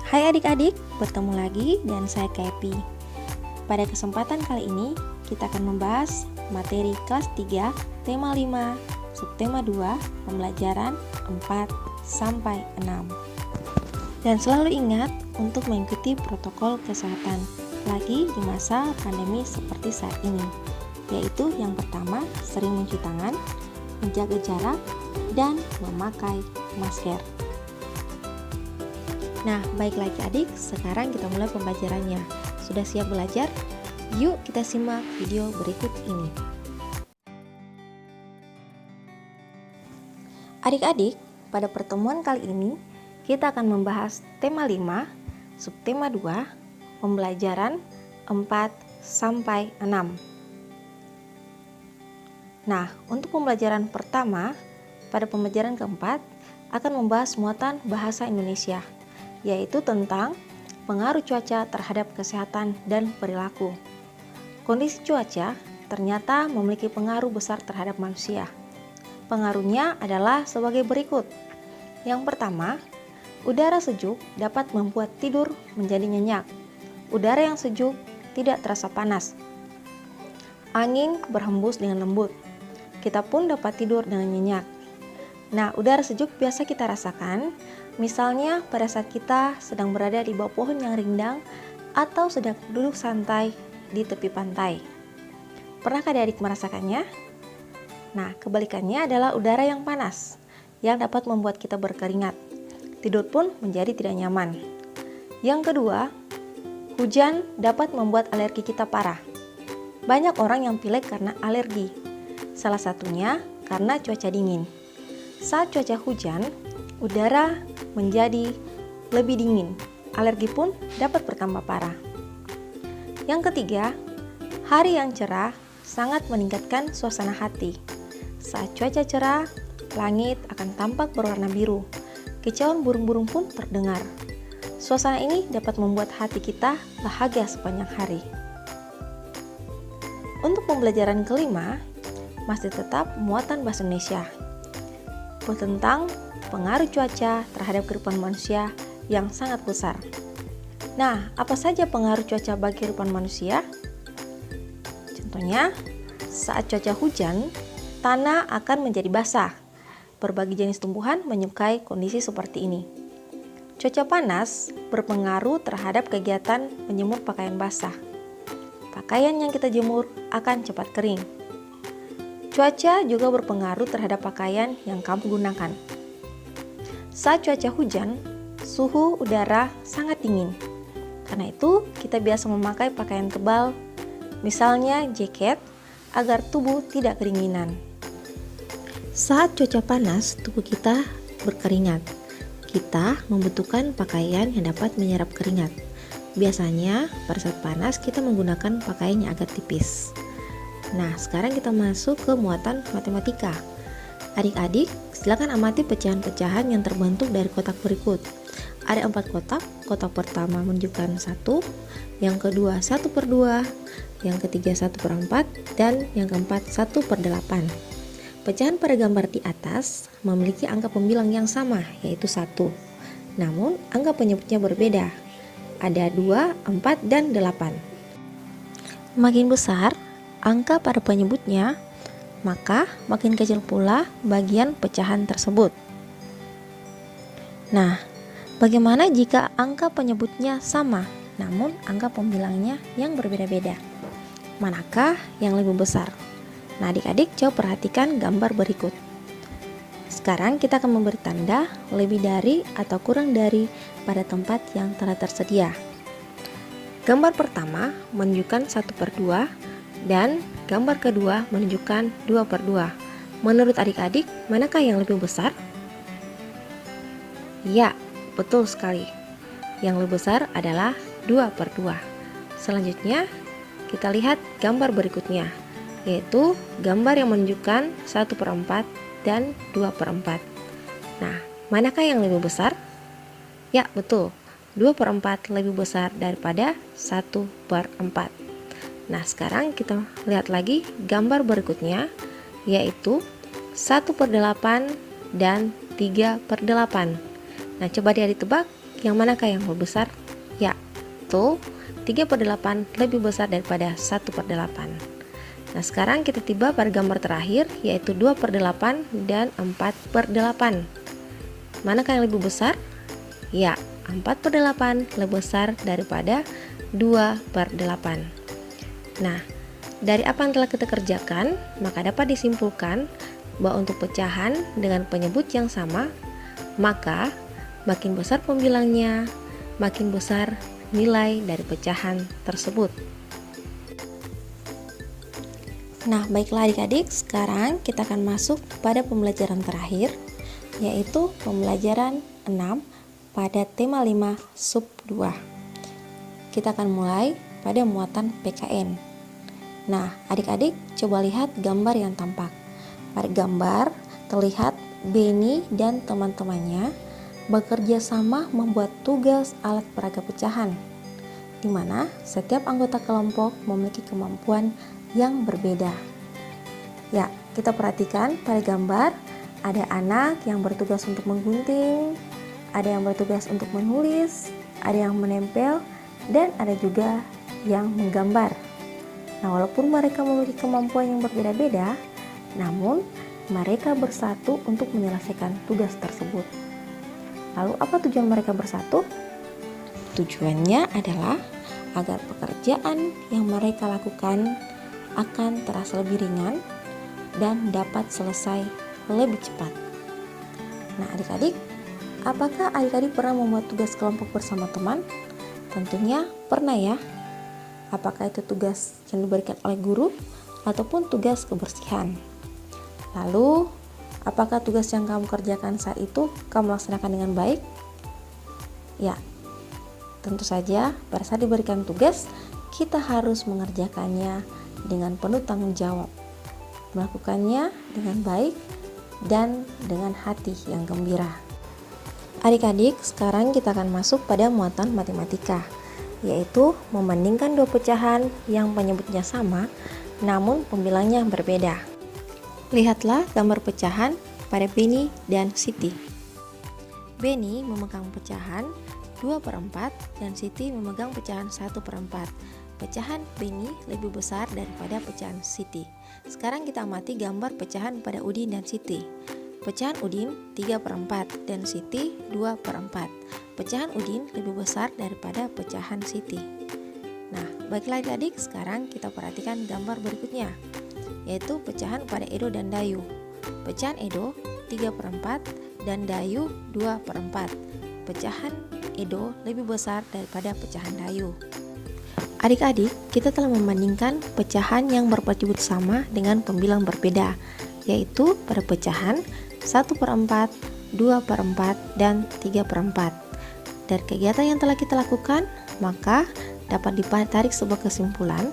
Hai adik-adik, bertemu lagi dan saya Kepi. Pada kesempatan kali ini, kita akan membahas materi kelas 3, tema 5, subtema 2, pembelajaran 4 sampai 6. Dan selalu ingat untuk mengikuti protokol kesehatan, lagi di masa pandemi seperti saat ini, yaitu yang pertama, sering mencuci tangan, menjaga jarak, dan memakai masker. Nah, baik lagi adik, sekarang kita mulai pembelajarannya. Sudah siap belajar? Yuk kita simak video berikut ini. Adik-adik, pada pertemuan kali ini, kita akan membahas tema 5, subtema 2, pembelajaran 4 sampai 6. Nah, untuk pembelajaran pertama, pada pembelajaran keempat, akan membahas muatan bahasa Indonesia, yaitu tentang pengaruh cuaca terhadap kesehatan dan perilaku. Kondisi cuaca ternyata memiliki pengaruh besar terhadap manusia. Pengaruhnya adalah sebagai berikut. Yang pertama, udara sejuk dapat membuat tidur menjadi nyenyak. Udara yang sejuk tidak terasa panas. Angin berhembus dengan lembut. Kita pun dapat tidur dengan nyenyak. Nah, udara sejuk biasa kita rasakan, misalnya pada saat kita sedang berada di bawah pohon yang rindang atau sedang duduk santai di tepi pantai. Pernahkah adik merasakannya? Nah, kebalikannya adalah udara yang panas, yang dapat membuat kita berkeringat. Tidur pun menjadi tidak nyaman. Yang kedua, hujan dapat membuat alergi kita parah. Banyak orang yang pilek karena alergi. Salah satunya karena cuaca dingin. Saat cuaca hujan, udara menjadi lebih dingin. Alergi pun dapat bertambah parah. Yang ketiga, hari yang cerah sangat meningkatkan suasana hati. Saat cuaca cerah, langit akan tampak berwarna biru. Kicauan burung-burung pun terdengar. Suasana ini dapat membuat hati kita bahagia sepanjang hari. Untuk pembelajaran kelima, masih tetap muatan bahasa Indonesia tentang pengaruh cuaca terhadap kehidupan manusia yang sangat besar. Nah, apa saja pengaruh cuaca bagi kehidupan manusia? Contohnya, saat cuaca hujan, tanah akan menjadi basah. Berbagai jenis tumbuhan menyukai kondisi seperti ini. Cuaca panas berpengaruh terhadap kegiatan menjemur pakaian basah. Pakaian yang kita jemur akan cepat kering. Cuaca juga berpengaruh terhadap pakaian yang kamu gunakan. Saat cuaca hujan, suhu udara sangat dingin. Karena itu, kita biasa memakai pakaian tebal, misalnya jaket, agar tubuh tidak kedinginan. Saat cuaca panas, tubuh kita berkeringat. Kita membutuhkan pakaian yang dapat menyerap keringat. Biasanya, pada saat panas, kita menggunakan pakaian yang agak tipis. Nah, sekarang kita masuk ke muatan matematika. Adik-adik, silakan amati pecahan-pecahan yang terbentuk dari kotak berikut. Ada 4 kotak. Kotak pertama menunjukkan 1, yang kedua 1/2, yang ketiga 1/4, dan yang keempat 1/8. Pecahan pada gambar di atas memiliki angka pembilang yang sama, yaitu 1. Namun, angka penyebutnya berbeda. Ada 2, 4, dan 8. Makin besar angka pada penyebutnya, maka makin kecil pula bagian pecahan tersebut. Nah, bagaimana jika angka penyebutnya sama, namun angka pembilangnya yang berbeda-beda? Manakah yang lebih besar? Nah, adik-adik coba perhatikan gambar berikut. Sekarang kita akan memberi tanda lebih dari atau kurang dari pada tempat yang telah tersedia. Gambar pertama menunjukkan 1/2 dan gambar kedua menunjukkan 2/2. Menurut adik-adik, manakah yang lebih besar? Ya, betul sekali. Yang lebih besar adalah 2/2. Selanjutnya, kita lihat gambar berikutnya, yaitu gambar yang menunjukkan 1/4 dan 2/4. Nah, manakah yang lebih besar? Ya, betul. 2/4 lebih besar daripada 1/4. Nah, sekarang kita lihat lagi gambar berikutnya, yaitu 1/8 dan 3/8. Nah, coba dia ditebak yang manakah yang lebih besar? Ya, tuh 3/8 lebih besar daripada 1/8. Nah, sekarang kita tiba pada gambar terakhir, yaitu 2/8 dan 4/8. Manakah yang lebih besar? Ya, 4/8 lebih besar daripada 2/8. Nah, dari apa yang telah kita kerjakan, maka dapat disimpulkan bahwa untuk pecahan dengan penyebut yang sama, maka makin besar pembilangnya, makin besar nilai dari pecahan tersebut. Nah, baiklah adik-adik, sekarang kita akan masuk pada pembelajaran terakhir, yaitu pembelajaran 6 pada tema 5 sub 2. Kita akan mulai pada muatan PKN. Nah, adik-adik coba lihat gambar yang tampak. Pada gambar terlihat Beni dan teman-temannya bekerja sama membuat tugas alat peraga pecahan, di mana setiap anggota kelompok memiliki kemampuan yang berbeda. Ya, kita perhatikan pada gambar ada anak yang bertugas untuk menggunting, ada yang bertugas untuk menulis, ada yang menempel, dan ada juga yang menggambar. Nah, walaupun mereka memiliki kemampuan yang berbeda-beda, namun mereka bersatu untuk menyelesaikan tugas tersebut. Lalu apa tujuan mereka bersatu? Tujuannya adalah agar pekerjaan yang mereka lakukan akan terasa lebih ringan dan dapat selesai lebih cepat. Nah, adik-adik, apakah adik-adik pernah membuat tugas kelompok bersama teman? Tentunya pernah ya. Apakah itu tugas yang diberikan oleh guru ataupun tugas kebersihan? Lalu, apakah tugas yang kamu kerjakan saat itu kamu laksanakan dengan baik? Ya, tentu saja pada saat diberikan tugas, kita harus mengerjakannya dengan penuh tanggung jawab, melakukannya dengan baik dan dengan hati yang gembira. Adik-adik, sekarang kita akan masuk pada muatan matematika, yaitu membandingkan dua pecahan yang penyebutnya sama namun pembilangnya berbeda. Lihatlah gambar pecahan pada Beni dan Siti. Beni memegang pecahan 2/4 dan Siti memegang pecahan 1/4. Pecahan Beni lebih besar daripada pecahan Siti. Sekarang kita amati gambar pecahan pada Udin dan Siti. Pecahan Udin 3/4 dan Siti 2/4. Pecahan Udin lebih besar daripada pecahan Siti. Nah, baiklah adik-adik, sekarang kita perhatikan gambar berikutnya, yaitu pecahan pada Edo dan Dayu. Pecahan Edo 3/4 dan Dayu 2/4. Pecahan Edo lebih besar daripada pecahan Dayu. Adik-adik, kita telah membandingkan pecahan yang berpenyebut sama dengan pembilang berbeda, yaitu pada pecahan 1/4, 2/4, dan 3/4. Dari kegiatan yang telah kita lakukan, maka dapat ditarik sebuah kesimpulan,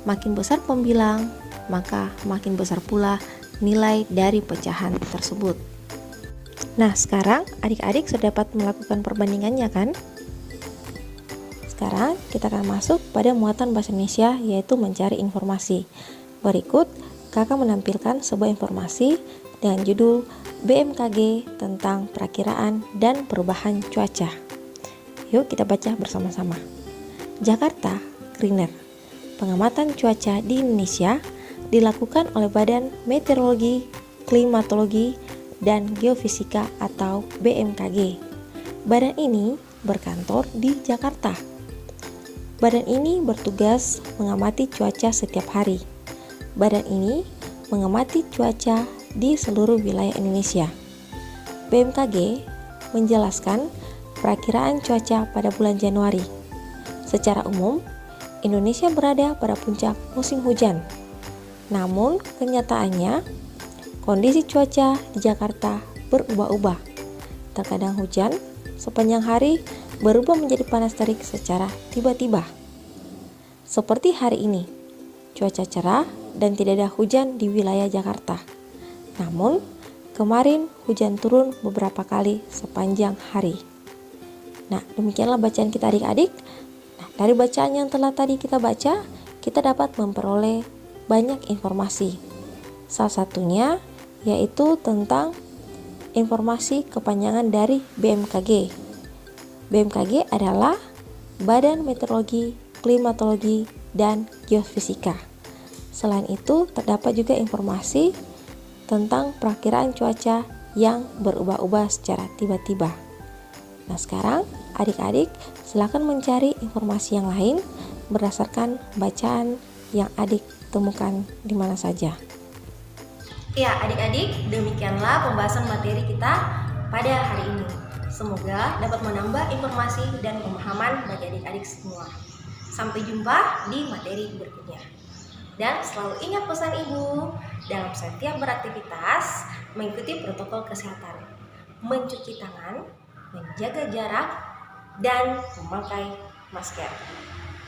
makin besar pembilang, maka makin besar pula nilai dari pecahan tersebut. Nah, sekarang adik-adik sudah dapat melakukan perbandingannya kan? Sekarang kita akan masuk pada muatan bahasa Indonesia, yaitu mencari informasi. Berikut kakak menampilkan sebuah informasi dengan judul BMKG tentang perakiraan dan perubahan cuaca. Yuk kita baca bersama-sama. Jakarta, Greener. Pengamatan cuaca di Indonesia dilakukan oleh Badan Meteorologi, Klimatologi, dan Geofisika atau BMKG. Badan ini berkantor di Jakarta. Badan ini bertugas mengamati cuaca setiap hari. Badan ini mengamati cuaca di seluruh wilayah Indonesia. BMKG menjelaskan perakiraan cuaca pada bulan Januari. Secara umum, Indonesia berada pada puncak musim hujan. Namun, kenyataannya, kondisi cuaca di Jakarta berubah-ubah. Terkadang hujan, sepanjang hari berubah menjadi panas terik secara tiba-tiba. Seperti hari ini, cuaca cerah dan tidak ada hujan di wilayah Jakarta. Namun, kemarin hujan turun beberapa kali sepanjang hari. Nah, demikianlah bacaan kita adik-adik. Nah, dari bacaan yang telah tadi kita baca, kita dapat memperoleh banyak informasi. Salah satunya yaitu tentang informasi kepanjangan dari BMKG. BMKG adalah Badan Meteorologi, Klimatologi, dan Geofisika. Selain itu, terdapat juga informasi tentang perakiraan cuaca yang berubah-ubah secara tiba-tiba. Nah, sekarang adik-adik silakan mencari informasi yang lain berdasarkan bacaan yang adik temukan di mana saja. Ya, adik-adik, demikianlah pembahasan materi kita pada hari ini. Semoga dapat menambah informasi dan pemahaman bagi adik-adik semua. Sampai jumpa di materi berikutnya. Dan selalu ingat pesan Ibu, dalam setiap beraktivitas, mengikuti protokol kesehatan, mencuci tangan, menjaga jarak, dan memakai masker.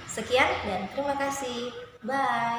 Sekian dan terima kasih. Bye.